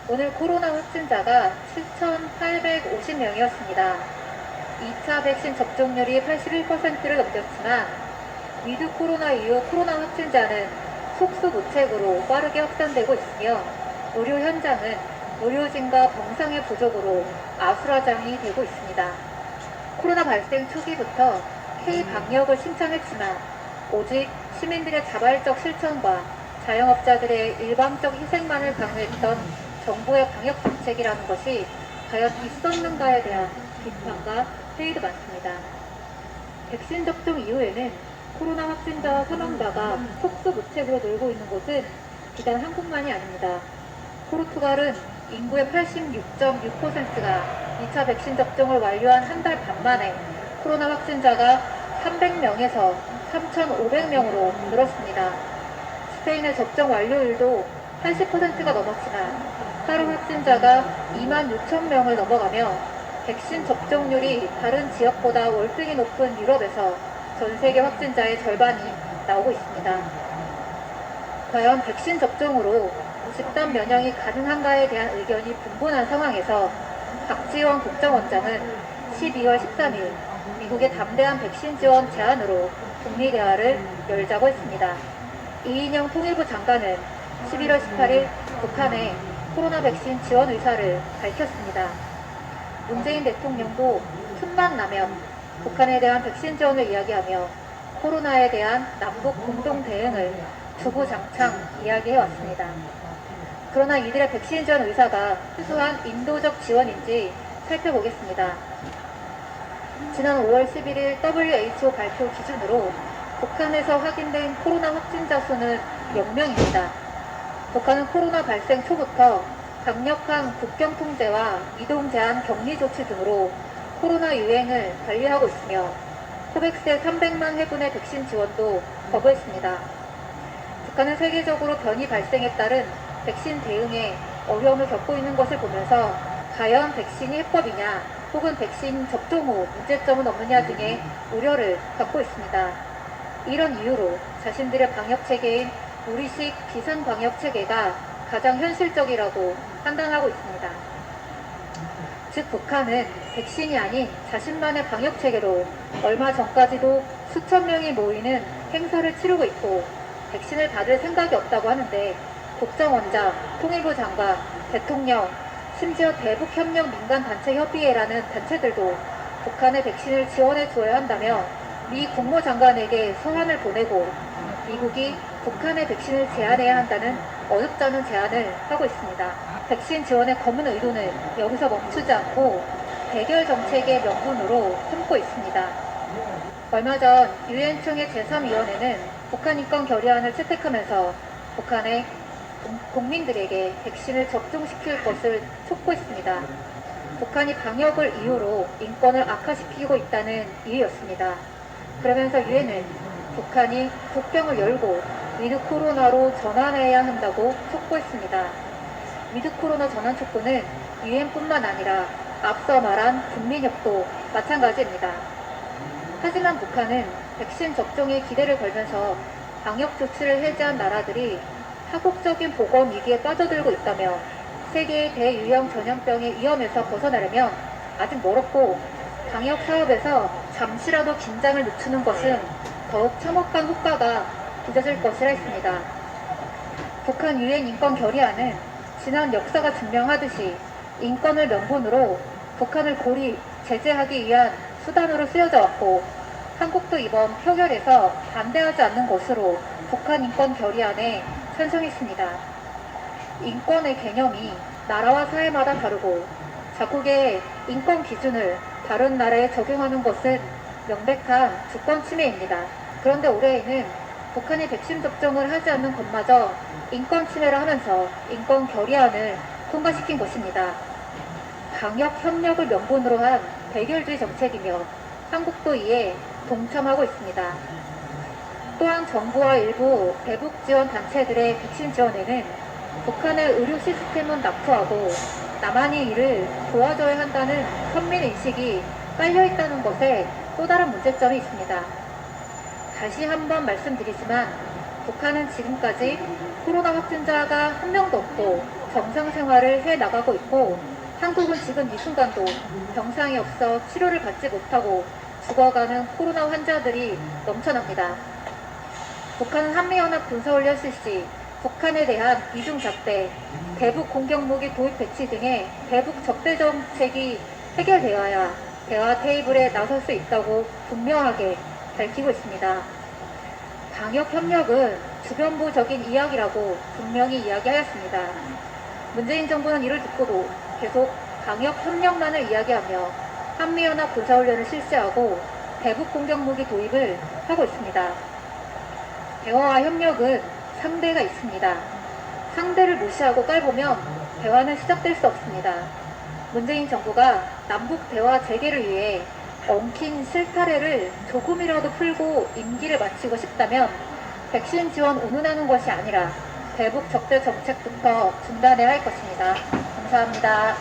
오늘 코로나 확진자가 7,850명이었습니다. 2차 백신 접종률이 81%를 넘겼지만 위드 코로나 이후 코로나 확진자는 속수무책으로 빠르게 확산되고 있으며 의료 현장은 의료진과 병상의 부족으로 아수라장이 되고 있습니다. 코로나 발생 초기부터 K-방역을 신청했지만 오직 시민들의 자발적 실천과 자영업자들의 일방적 희생만을 강요했던 정부의 방역 정책이라는 것이 과연 있었는가에 대한 비판과 회의도 많습니다. 백신 접종 이후에는 코로나 확진자와 사망자가 속수무책으로 늘고 있는 곳은 비단 한국만이 아닙니다. 포르투갈은 인구의 86.6%가 2차 백신 접종을 완료한 한 달 반 만에 코로나 확진자가 300명에서 3,500명으로 늘었습니다. 스페인의 접종 완료율도 80%가 넘었지만 하루 확진자가 2만 6천 명을 넘어가며 백신 접종률이 다른 지역보다 월등히 높은 유럽에서 전 세계 확진자의 절반이 나오고 있습니다. 과연 백신 접종으로 집단 면역이 가능한가에 대한 의견이 분분한 상황에서 박지원 국정원장은 12월 13일 미국의 담대한 백신 지원 제안으로 북미 대화를 열자고 했습니다. 이인영 통일부 장관은 11월 18일 북한에 코로나 백신 지원 의사를 밝혔습니다. 문재인 대통령도 틈만 나면 북한에 대한 백신 지원을 이야기하며 코로나에 대한 남북 공동 대응을 주구장창 이야기해왔습니다. 그러나 이들의 백신 지원 의사가 수수한 인도적 지원인지 살펴보겠습니다. 지난 5월 11일 WHO 발표 기준으로 북한에서 확인된 코로나 확진자 수는 0명입니다. 북한은 코로나 발생 초부터 강력한 국경 통제와 이동 제한 격리 조치 등으로 코로나 유행을 관리하고 있으며 코백스의 300만 회분의 백신 지원도 거부했습니다. 북한은 세계적으로 변이 발생에 따른 백신 대응에 어려움을 겪고 있는 것을 보면서 과연 백신이 해법이냐 혹은 백신 접종 후 문제점은 없느냐 등의 우려를 갖고 있습니다. 이런 이유로 자신들의 방역체계인 우리식 비상방역체계가 가장 현실적이라고 판단하고 있습니다. 즉 북한은 백신이 아닌 자신만의 방역체계로 얼마 전까지도 수천 명이 모이는 행사를 치르고 있고 백신을 받을 생각이 없다고 하는데 국정원장, 통일부 장관, 대통령, 심지어 대북협력민간단체협의회라는 단체들도 북한의 백신을 지원해 줘야 한다며 미 국무장관에게 서한을 보내고 미국이 북한의 백신을 제한해야 한다는 어줍잖은 제안을 하고 있습니다. 백신 지원의 검은 의도는 여기서 멈추지 않고 대결 정책의 명분으로 삼고 있습니다. 얼마 전 유엔총회 제3위원회는 북한 인권 결의안을 채택하면서 북한의 국민들에게 백신을 접종시킬 것을 촉구했습니다. 북한이 방역을 이유로 인권을 악화시키고 있다는 이유였습니다. 그러면서 유엔은 북한이 국경을 열고 위드 코로나로 전환해야 한다고 촉구했습니다. 위드 코로나 전환 촉구는 유엔뿐만 아니라 앞서 말한 국민협도 마찬가지입니다. 하지만 북한은 백신 접종에 기대를 걸면서 방역 조치를 해제한 나라들이 파국적인 보건 위기에 빠져들고 있다며 세계의 대유형 전염병의 위험에서 벗어나려면 아직 멀었고 방역 사업에서 잠시라도 긴장을 늦추는 것은 더욱 참혹한 효과가 빚어질 것이라 했습니다. 북한 유엔 인권 결의안은 지난 역사가 증명하듯이 인권을 명분으로 북한을 고리 제재하기 위한 수단으로 쓰여져 왔고 한국도 이번 표결에서 반대하지 않는 것으로 북한 인권 결의안에 찬성했습니다. 인권의 개념이 나라와 사회마다 다르고 자국의 인권 기준을 다른 나라에 적용하는 것은 명백한 주권 침해입니다. 그런데 올해에는 북한이 백신 접종을 하지 않는 것마저 인권 침해를 하면서 인권 결의안을 통과시킨 것입니다. 방역 협력을 명분으로 한 대결주의 정책이며 한국도 이에 동참하고 있습니다. 또한 정부와 일부 대북 지원 단체들의 백신 지원에는 북한의 의료 시스템은 낙후하고 남한이 이를 도와줘야 한다는 선민의식이 깔려있다는 것에 또 다른 문제점이 있습니다. 다시 한번 말씀드리지만 북한은 지금까지 코로나 확진자가 한 명도 없고 정상 생활을 해 나가고 있고 한국은 지금 이 순간도 병상이 없어 치료를 받지 못하고 죽어가는 코로나 환자들이 넘쳐납니다. 북한은 한미연합 군사훈련 실시, 북한에 대한 이중잣대, 대북 공격무기 도입 배치 등의 대북 적대 정책이 해결되어야 대화 테이블에 나설 수 있다고 분명하게 밝히고 있습니다. 방역협력은 주변부적인 이야기라고 분명히 이야기하였습니다. 문재인 정부는 이를 듣고도 계속 방역협력만을 이야기하며 한미연합 군사훈련을 실시하고 대북 공격무기 도입을 하고 있습니다. 대화와 협력은 상대가 있습니다. 상대를 무시하고 깔보면 대화는 시작될 수 없습니다. 문재인 정부가 남북 대화 재개를 위해 엉킨 실타래를 조금이라도 풀고 임기를 마치고 싶다면 백신 지원 운운하는 것이 아니라 대북 적대 정책부터 중단해야 할 것입니다. 감사합니다.